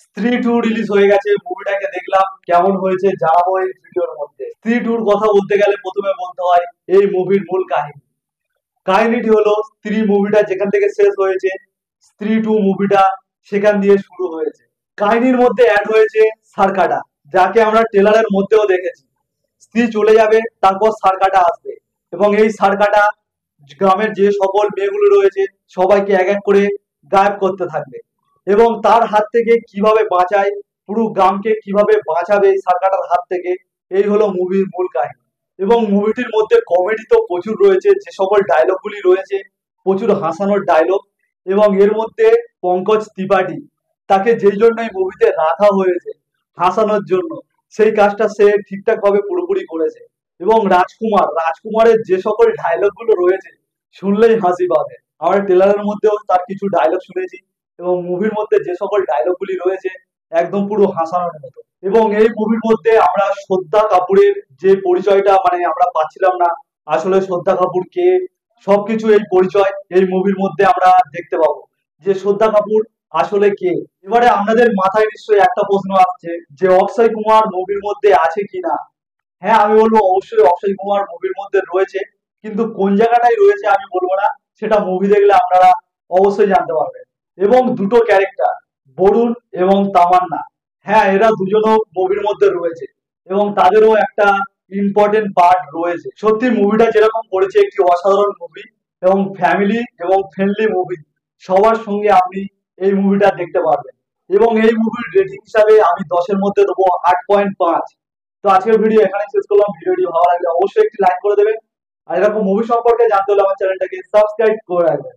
স্ত্রী to release হয়ে গেছে, মুভিটাকে দেখলাম, কেমন হয়েছে জানাবো এই ভিডিওর মধ্যে। স্ত্রী টুর কথা বলতে গেলে প্রথমে বলতে হয় এই মুভির মূল কাহিনী। কাহিনীটি হলো স্ত্রী মুভিটা যেখান থেকে শেষ হয়েছে, স্ত্রী টু মুভিটা সেখান দিয়ে শুরু হয়েছে। কাহিনীর মধ্যে অ্যাড হয়েছে সারকাটা, যাকে আমরা ট্রেলারের মধ্যেও দেখেছি। স্ত্রী চলে যাবে, তারপর সারকাটা আসবে এবং এই সারকাটা গ্রামের যে সকল মেয়েগুলো রয়েছে সবাইকে এক এক করে গায়েব করতে থাকবে এবং তার হাত থেকে কিভাবে বাঁচায়, পুরো গ্রামকে কিভাবে বাঁচাবে এই সারকাটার হাত থেকে, এই হলো মুভির মূল কাহিনী। এবং মুভিটির মধ্যে কমেডি তো প্রচুর রয়েছে, যে সকল ডায়লগগুলি রয়েছে প্রচুর হাসানোর ডায়লগ। এবং এর মধ্যে পঙ্কজ ত্রিপাঠী, তাকে যেই জন্য এই মুভিতে রাখা হয়েছে হাসানোর জন্য, সেই কাজটা সে ঠিকঠাক ভাবে পুরোপুরি করেছে। এবং রাজকুমারের যে সকল ডায়লগ গুলো রয়েছে শুনলেই হাসি পাবে। আমরা ট্রেলারের মধ্যেও তার কিছু ডায়লগ শুনেছি এবং মুভির মধ্যে যে সকল ডায়লগ গুলি রয়েছে একদম পুরো হাসানোর মতো। এবং এই মুভির মধ্যে আমরা শ্রদ্ধা কাপুরের যে পরিচয়টা মানে আমরা পাচ্ছিলাম না, আসলে শ্রদ্ধা কাপুর কে, সবকিছু এই পরিচয় এই মুভির মধ্যে আমরা দেখতে পাবো যে শ্রদ্ধা কাপুর আসলে কে। এবারে আপনাদের মাথায় নিশ্চয়ই একটা প্রশ্ন আসছে যে অক্ষয় কুমার মুভির মধ্যে আছে কিনা। হ্যাঁ, আমি বলবো অবশ্যই অক্ষয় কুমার মুভির মধ্যে রয়েছে, কিন্তু কোন জায়গাটায় রয়েছে আমি বলবো না, সেটা মুভি দেখলে আপনারা অবশ্যই জানতে পারবেন। এবং দুটো ক্যারেক্টার, বরুণ এবং তামান্না, হ্যাঁ এরা দুজনও মুভির মধ্যে রয়েছে এবং তাদেরও একটা ইম্পর্টেন্ট পার্ট রয়েছে। সত্যি মুভিটা যেরকম করেছে একটি অসাধারণ মুভি এবং ফ্যামিলি এবং ফ্রেন্ডলি মুভি, সবার সঙ্গে আপনি এই মুভিটা দেখতে পারবেন। এবং এই মুভির রেটিং হিসাবে আমি 10-এর মধ্যে দেবো 8.5। তো আজকের ভিডিও এখানে শেষ করলাম। ভিডিওটি ভালো লাগলে অবশ্যই একটি লাইক করে দেবেন আর এরকম মুভি সম্পর্কে জানতে হলে আমার চ্যানেলটাকে সাবস্ক্রাইব করে রাখবেন।